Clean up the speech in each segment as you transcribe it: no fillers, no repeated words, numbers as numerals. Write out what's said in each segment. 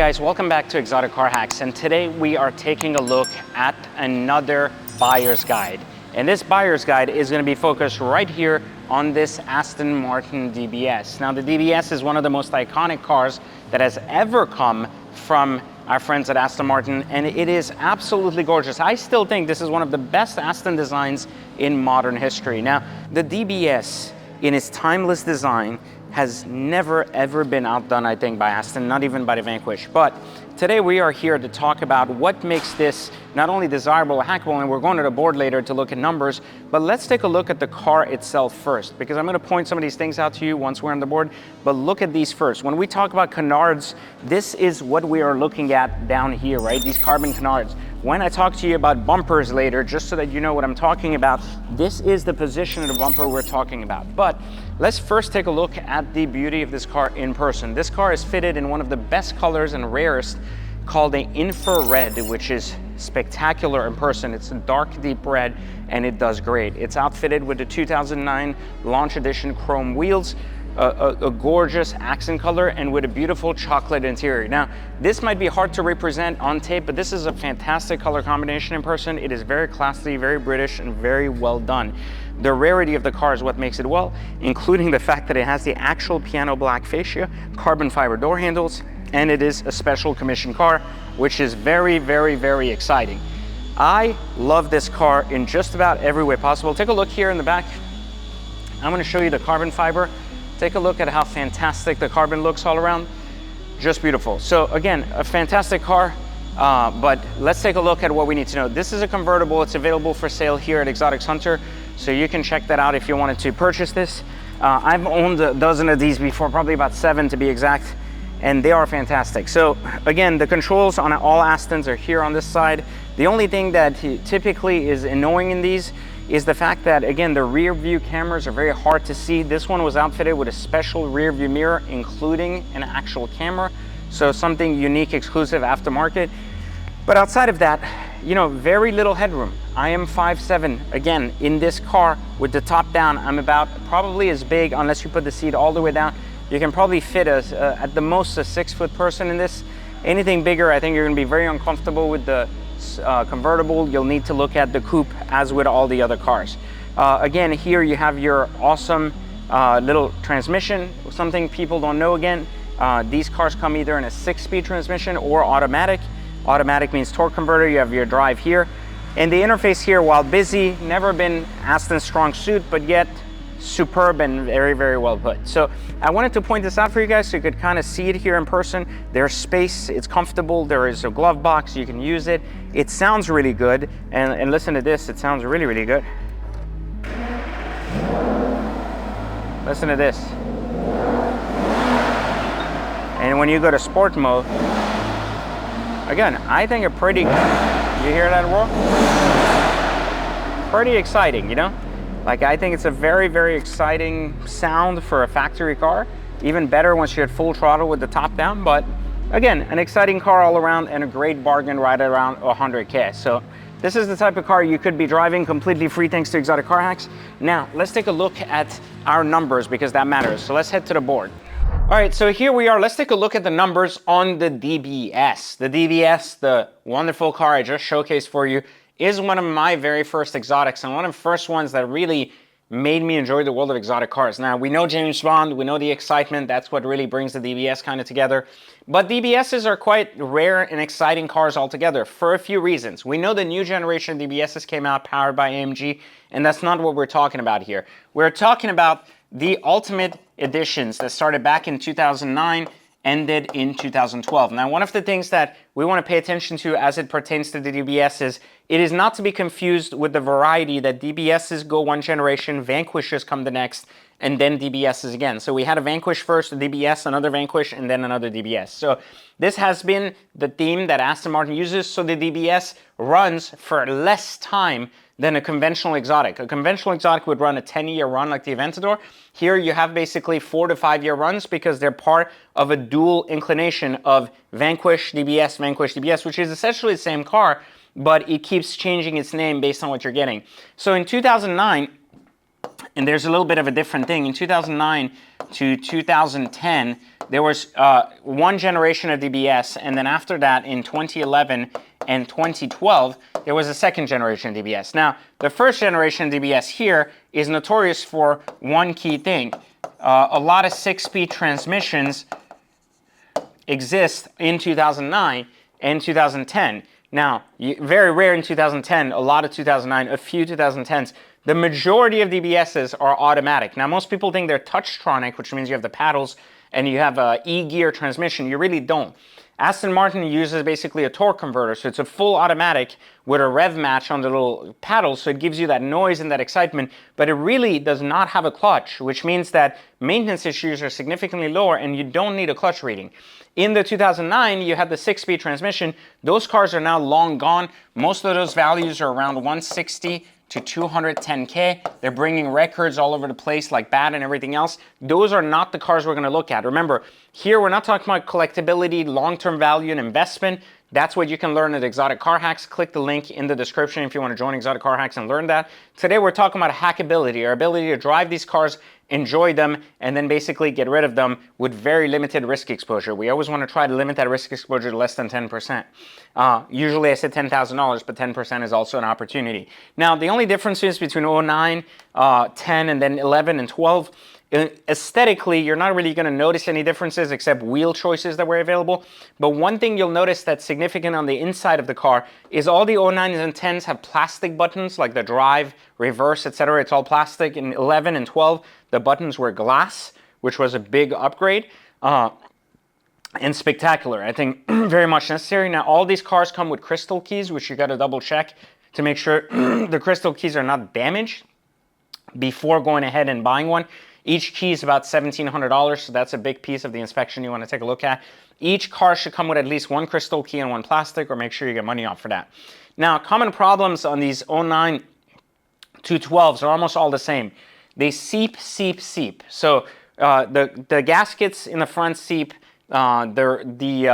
guys, welcome back to Exotic Car Hacks, and today we are taking a look at another buyer's guide. And this buyer's guide is going to be focused right here on this Aston Martin DBS. Now the DBS is one of the most iconic cars that has ever come from our friends at Aston Martin, and it is absolutely gorgeous. I still think this is one of the best Aston designs in modern history. Now the DBS, in its timeless design, has never ever been outdone, I think, by Aston, not even by the Vanquish. But today we are here to talk about what makes this not only desirable, hackable, and we're going to the board later to look at numbers, but let's take a look at the car itself first, because I'm going to point some of these things out to you once we're on the board, but look at these first. When we talk about canards, this is what we are looking at down here, right? These carbon canards. When I talk to you about bumpers later, just so that you know what I'm talking about, this is the position of the bumper we're talking about. But let's first take a look at the beauty of this car in person. This car is fitted in one of the best colors and rarest, called the infrared, which is spectacular in person. It's a dark, deep red, and it does great. It's outfitted with the 2009 launch edition chrome wheels, a gorgeous accent color, and with a beautiful chocolate interior. Now, this might be hard to represent on tape, but this is a fantastic color combination in person. It is very classy, very British, and very well done. The rarity of the car is what makes it well, including the fact that it has the actual piano black fascia, carbon fiber door handles, and it is a special commission car, which is very, very, very exciting. I love this car in just about every way possible. Take a look here in the back. I'm going to show you the carbon fiber. Take a look at how fantastic the carbon looks all around. Just beautiful. So again, a fantastic car, but let's take a look at what we need to know. This is a convertible. It's available for sale here at Exotics Hunter, so you can check that out if you wanted to purchase this. I've owned a dozen of these before, probably about 7 to be exact, and they are fantastic. So again, the controls on all Astons are here on this side. The only thing that typically is annoying in these is the fact that, again, the rear view cameras are very hard to see. This one was outfitted with a special rear view mirror, including an actual camera. So something unique, exclusive, aftermarket. But outside of that, you know, very little headroom. I am 5'7". Again, in this car with the top down, I'm about probably as big, unless you put the seat all the way down. You can probably fit at the most a 6-foot person in this. Anything bigger, I think you're gonna be very uncomfortable with the convertible. You'll need to look at the coupe, as with all the other cars. Again, here you have your awesome little transmission. Something people don't know, again, these cars come either in a 6-speed transmission or automatic. Automatic means torque converter. You have your drive here. And the interface here, while busy, never been Aston's strong suit, but yet superb and very, very well put. So I wanted to point this out for you guys so you could kind of see it here in person. There's space, it's comfortable, there is a glove box, you can use it. It sounds really good, and listen to this, it sounds really, really good. Listen to this. And when you go to sport mode, again, I think a pretty, you hear that roar? Pretty exciting, you know? Like, I think it's a very, very exciting sound for a factory car. Even better once you're at full throttle with the top down. But again, an exciting car all around and a great bargain right around 100K. So this is the type of car you could be driving completely free thanks to Exotic Car Hacks. Now, let's take a look at our numbers, because that matters. So let's head to the board. All right, so here we are. Let's take a look at the numbers on the DBS. The DBS, the wonderful car I just showcased for you, is one of my very first exotics, and one of the first ones that really made me enjoy the world of exotic cars. Now, we know James Bond, we know the excitement, that's what really brings the DBS kind of together. But DBSs are quite rare and exciting cars altogether for a few reasons. We know the new generation of DBSs came out powered by AMG, and that's not what we're talking about here. We're talking about the Ultimate editions that started back in 2009, ended in 2012. Now, one of the things that we want to pay attention to as it pertains to the DBS is it is not to be confused with the variety that DBSs go one generation, Vanquishes come the next, and then DBSs again. So we had a Vanquish first, a DBS, another Vanquish, and then another DBS. So this has been the theme that Aston Martin uses, so the DBS runs for less time than a conventional exotic. A conventional exotic would run a 10-year run like the Aventador. Here you have basically 4 to 5 year runs, because they're part of a dual inclination of Vanquish, DBS, which is essentially the same car, but it keeps changing its name based on what you're getting. So in 2009, and there's a little bit of a different thing, in 2009 to 2010, there was one generation of DBS, and then after that, in 2011 and 2012, there was a second generation of DBS. Now, the first generation of DBS here is notorious for one key thing. A lot of 6-speed transmissions exist in 2009 and 2010. Now, very rare in 2010, a lot of 2009, a few 2010s. The majority of DBSs are automatic. Now, most people think they're Touchtronic, which means you have the paddles and you have a E-gear transmission. You really don't. Aston Martin uses basically a torque converter, so it's a full automatic with a rev match on the little paddles, so it gives you that noise and that excitement, but it really does not have a clutch, which means that maintenance issues are significantly lower and you don't need a clutch reading. In the 2009, you had the 6-speed transmission. Those cars are now long gone. Most of those values are around 160 to 210K. They're bringing records all over the place like BAT and everything else. Those are not the cars we're gonna look at. Remember, here we're not talking about collectability, long-term value, and investment. That's what you can learn at Exotic Car Hacks. Click the link in the description if you want to join Exotic Car Hacks and learn that. Today we're talking about hackability, our ability to drive these cars, enjoy them, and then basically get rid of them with very limited risk exposure. We always want to try to limit that risk exposure to less than 10%. Usually I say $10,000, but 10% is also an opportunity. Now, the only difference is between 09, 10, and then 11 and 12. Aesthetically, you're not really going to notice any differences except wheel choices that were available. But one thing you'll notice that's significant on the inside of the car is all the 09s and 10s have plastic buttons like the drive, reverse, etc. It's all plastic. In 11 and 12, the buttons were glass, which was a big upgrade and spectacular. I think very much necessary. Now, all these cars come with crystal keys, which you got to double check to make sure the crystal keys are not damaged before going ahead and buying one. Each key is about $1,700, so that's a big piece of the inspection you want to take a look at. Each car should come with at least one crystal key and one plastic, or make sure you get money off for that. Now, common problems on these 09 212s are almost all the same. They seep. So the gaskets in the front seep. What do you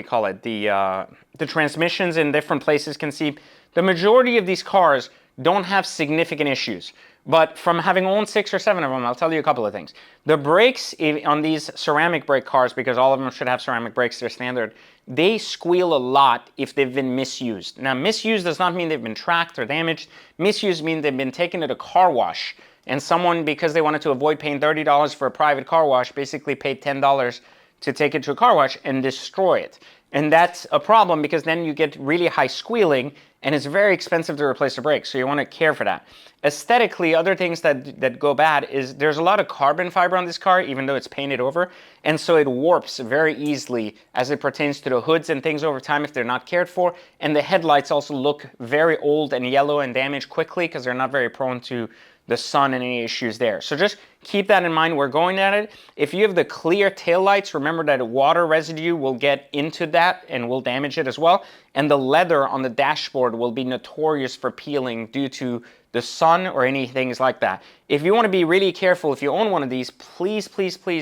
call it? The transmissions in different places can seep. The majority of these cars don't have significant issues. But from having owned 6 or 7 of them, I'll tell you a couple of things. The brakes on these ceramic brake cars, because all of them should have ceramic brakes, they're standard, they squeal a lot if they've been misused. Now, misused does not mean they've been tracked or damaged. Misused means they've been taken to the car wash, and someone, because they wanted to avoid paying $30 for a private car wash, basically paid $10 to take it to a car wash and destroy it. And that's a problem because then you get really high squealing and it's very expensive to replace the brakes, so you want to care for that. Aesthetically, other things that go bad is there's a lot of carbon fiber on this car, even though it's painted over, and so it warps very easily as it pertains to the hoods and things over time if they're not cared for, and the headlights also look very old and yellow and damaged quickly because they're not very prone to the sun and any issues there. So just keep that in mind. We're going at it. If you have the clear taillights, remember that water residue will get into that and will damage it as well. And the leather on the dashboard will be notorious for peeling due to the sun or any things like that. If you want to be really careful, if you own one of these, please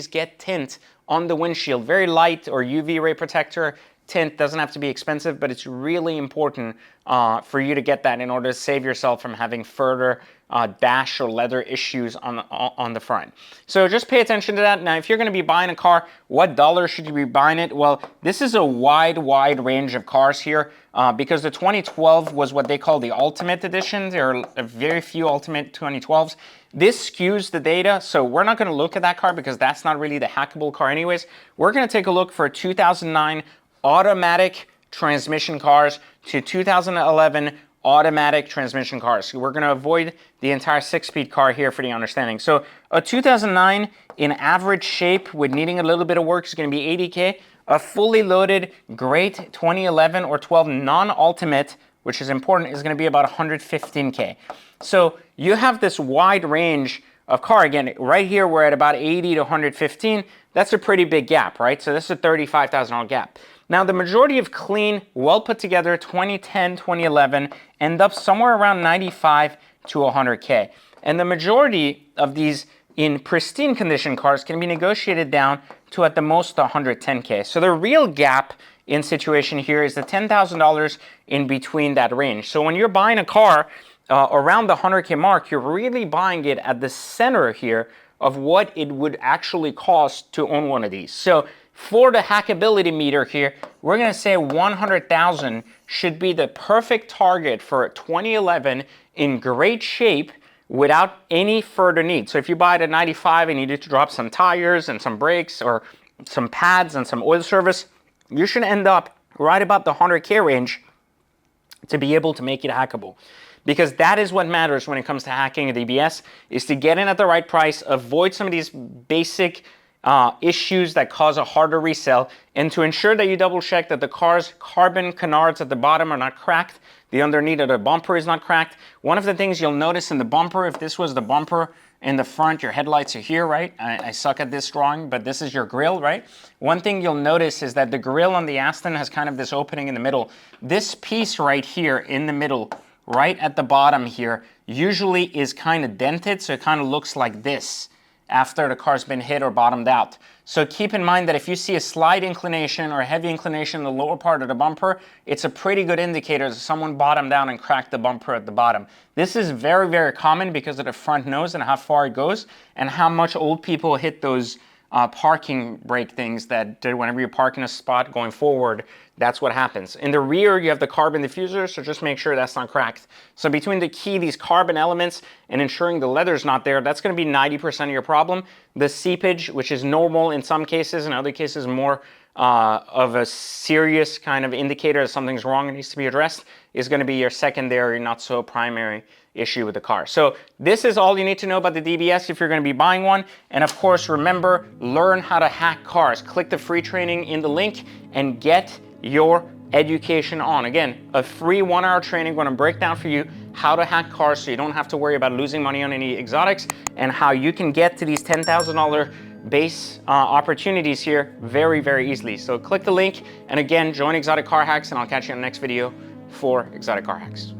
get tint on the windshield. Very light or UV ray protector tint. Doesn't have to be expensive, but it's really important for you to get that in order to save yourself from having further dash or leather issues on the front. So just pay attention to that. Now, if you're going to be buying a car, what dollar should you be buying it? Well, this is a wide range of cars here because the 2012 was what they call the Ultimate Edition. There are very few Ultimate 2012s. This skews the data, so we're not going to look at that car because that's not really the hackable car anyways. We're going to take a look for 2009 automatic transmission cars to 2011 automatic transmission cars. So we're going to avoid the entire 6-speed car here for the understanding. So a 2009 in average shape with needing a little bit of work is going to be $80K. A fully loaded, great 2011 or 12 non-ultimate, which is important, is going to be about $115K. So you have this wide range of car. Again, right here we're at about 80 to 115. That's a pretty big gap, right? So this is a $35,000 gap. Now, the majority of clean, well put together 2010, 2011 end up somewhere around 95 to 100K. And the majority of these in pristine condition cars can be negotiated down to at the most 110K. So the real gap in situation here is the $10,000 in between that range. So when you're buying a car around the 100K mark, you're really buying it at the center here of what it would actually cost to own one of these. So for the hackability meter here, we're gonna say 100,000 should be the perfect target for a 2011 in great shape without any further need. So if you buy it at 95 and you need to drop some tires and some brakes or some pads and some oil service, you should end up right about the 100K range to be able to make it hackable. Because that is what matters when it comes to hacking a DBS, is to get in at the right price, avoid some of these basic issues that cause a harder resell, and to ensure that you double check that the car's carbon canards at the bottom are not cracked, the underneath of the bumper is not cracked. One of the things you'll notice in the bumper, if this was the bumper in the front, your headlights are here, right? I suck at this drawing, but this is your grille, right? One thing you'll notice is that the grille on the Aston has kind of this opening in the middle. This piece right here in the middle, right at the bottom here, usually is kind of dented, so it kind of looks like this after the car's been hit or bottomed out. So keep in mind that if you see a slight inclination or a heavy inclination in the lower part of the bumper, it's a pretty good indicator that someone bottomed out and cracked the bumper at the bottom. This is very, very common because of the front nose and how far it goes and how much old people hit those parking brake things that whenever you park in a spot going forward, that's what happens. In the rear, you have the carbon diffuser, so just make sure that's not cracked. So between these carbon elements and ensuring the leather's not there, that's gonna be 90% of your problem. The seepage, which is normal in some cases, in other cases more of a serious kind of indicator that something's wrong and needs to be addressed, is gonna be your secondary, not so primary issue with the car. So this is all you need to know about the DBS if you're going to be buying one. And of course, remember, learn how to hack cars. Click the free training in the link and get your education on. Again, a free 1-hour training going to break down for you how to hack cars so you don't have to worry about losing money on any exotics, and how you can get to these $10,000 base opportunities here very, very easily. So click the link, and again, join Exotic Car Hacks, and I'll catch you in the next video for Exotic Car Hacks.